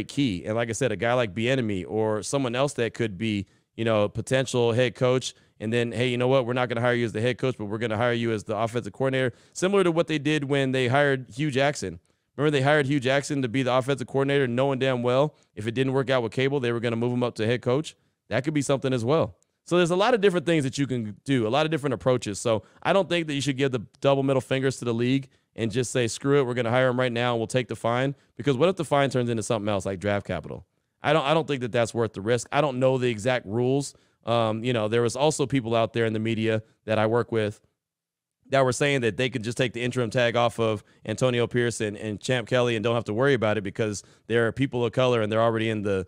key. And like I said, a guy like Bieniemy or someone else that could be, potential head coach, and then, hey, you know what, we're not going to hire you as the head coach, but we're going to hire you as the offensive coordinator, similar to what they did when they hired Hugh Jackson. Remember, they hired Hugh Jackson to be the offensive coordinator, knowing damn well if it didn't work out with Cable, they were going to move him up to head coach. That could be something as well. So there's a lot of different things that you can do, a lot of different approaches. So I don't think that you should give the double middle fingers to the league and just say, screw it, we're going to hire him right now and we'll take the fine. Because what if the fine turns into something else like draft capital? I don't think that that's worth the risk. I don't know the exact rules. There was also people out there in the media that I work with that were saying that they could just take the interim tag off of Antonio Pierce and Champ Kelly and don't have to worry about it because they're people of color and they're already in the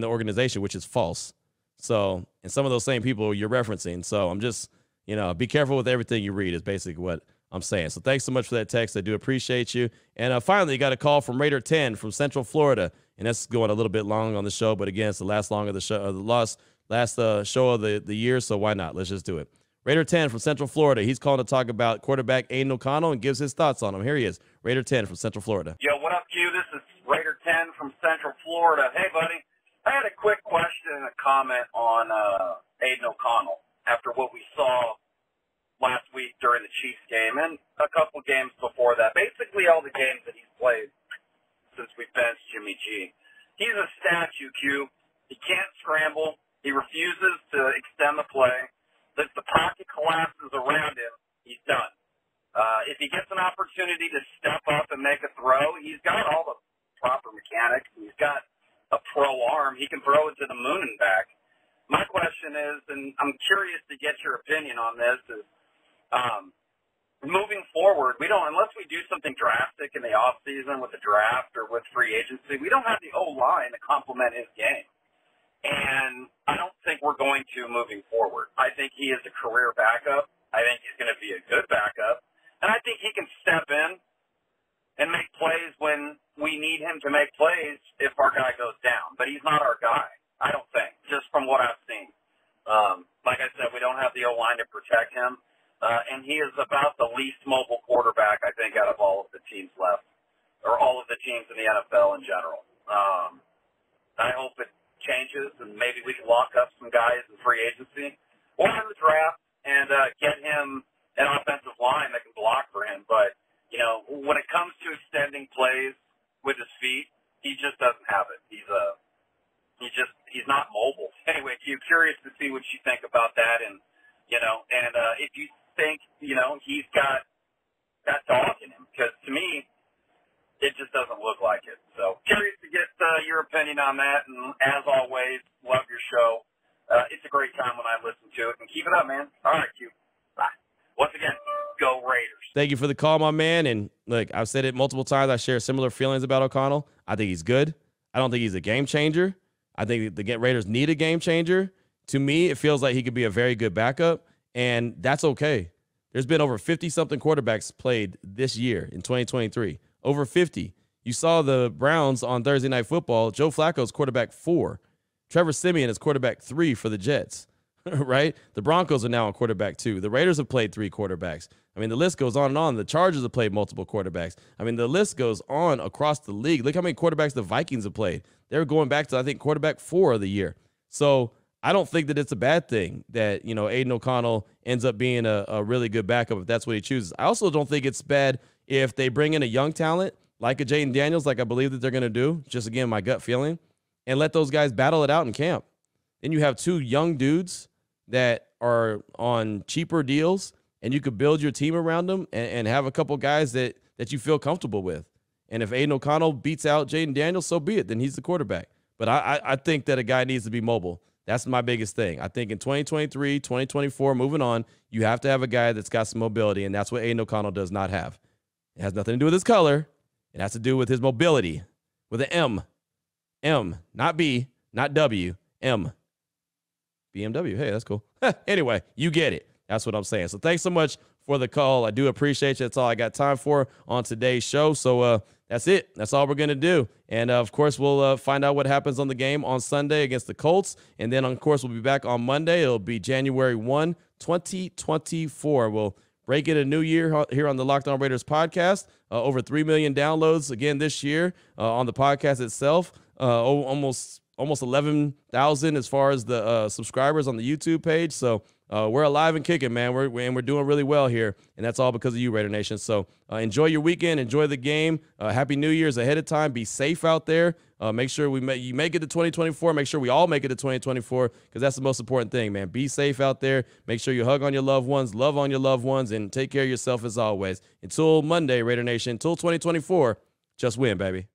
organization, which is false. So, and some of those same people you're referencing. So I'm just, be careful with everything you read is basically what I'm saying. So thanks so much for that text. I do appreciate you. And finally, got a call from Raider 10 from Central Florida. And that's going a little bit long on the show, but again, it's the last long of the show, last show of the year. So why not? Let's just do it. Raider 10 from Central Florida. He's calling to talk about quarterback Aiden O'Connell and gives his thoughts on him. Here he is, Raider 10 from Central Florida. Yo, what up, Q? This is Raider 10 from Central Florida. Hey, buddy. I had a quick question and a comment on Aiden O'Connell after what we saw last week during the Chiefs game and a couple games before that. Basically, all the games that he's played since we benched Jimmy G. He's a statue, Q. He can't scramble. He refuses to extend the play. If the pocket collapses around him, he's done. If he gets an opportunity to step up and make a throw, he's got all the proper mechanics. He's got a pro arm. He can throw it to the moon and back. My question is, and I'm curious to get your opinion on this, is moving forward, unless we do something drastic in the offseason with the draft or with free agency, we don't have the O-line to complement his game. And I don't think we're going to moving forward. I think he is a career backup. I think he's going to be a good backup. And I think he can step in and make plays when we need him to make plays if our guy goes down. But he's not our guy, I don't think, just from what I've seen. Like I said, we don't have the O-line to protect him. And he is about the least mobile quarterback, I think, out of all of the teams left, or all of the teams in the NFL in general. I hope it changes, and maybe we can lock up some guys in free agency or in the draft and get him an offensive line that can block for him. But, when it comes to extending it just doesn't look like it. So curious to get your opinion on that. And as always, love your show. It's a great time when I listen to it. And keep it up, man. All right, Q. Bye. Once again, go Raiders. Thank you for the call, my man. And look, I've said it multiple times. I share similar feelings about O'Connell. I think he's good. I don't think he's a game changer. I think the Raiders need a game changer. To me, it feels like he could be a very good backup, and that's okay. There's been over 50-something quarterbacks played this year in 2023. Over 50. You saw the Browns on Thursday Night Football. Joe Flacco's quarterback 4. Trevor Siemian is quarterback 3 for the Jets, right? The Broncos are now on quarterback 2. The Raiders have played 3 quarterbacks. I mean, the list goes on and on. The Chargers have played multiple quarterbacks. I mean, the list goes on across the league. Look how many quarterbacks the Vikings have played. They're going back to, I think, quarterback 4 of the year. So I don't think that it's a bad thing that, Aiden O'Connell ends up being a really good backup if that's what he chooses. I also don't think it's bad if they bring in a young talent like a Jaden Daniels, like I believe that they're going to do, just again, my gut feeling, and let those guys battle it out in camp. Then you have 2 young dudes that are on cheaper deals, and you could build your team around them and have a couple guys that you feel comfortable with. And if Aiden O'Connell beats out Jaden Daniels, so be it. Then he's the quarterback. But I think that a guy needs to be mobile. That's my biggest thing. I think in 2023, 2024, moving on, you have to have a guy that's got some mobility, and that's what Aiden O'Connell does not have. It has nothing to do with his color. It has to do with his mobility, with an M. M, not B, not W, M. BMW. Hey, that's cool. Anyway, you get it. That's what I'm saying. So thanks so much for the call. I do appreciate you. That's all I got time for on today's show. So that's it. That's all we're going to do. And, of course, we'll find out what happens on the game on Sunday against the Colts. And then, of course, we'll be back on Monday. It'll be January 1, 2024. We'll break it a new year here on the Locked On Raiders podcast. Over 3 million downloads again this year on the podcast itself. Almost 11,000 as far as the subscribers on the YouTube page. So we're alive and kicking, man. We're doing really well here, and that's all because of you, Raider Nation. So enjoy your weekend, enjoy the game. Happy New Year's ahead of time. Be safe out there. Make sure you make it to 2024. Make sure we all make it to 2024 because that's the most important thing, man. Be safe out there. Make sure you hug on your loved ones, love on your loved ones, and take care of yourself as always. Until Monday, Raider Nation. Until 2024, just win, baby.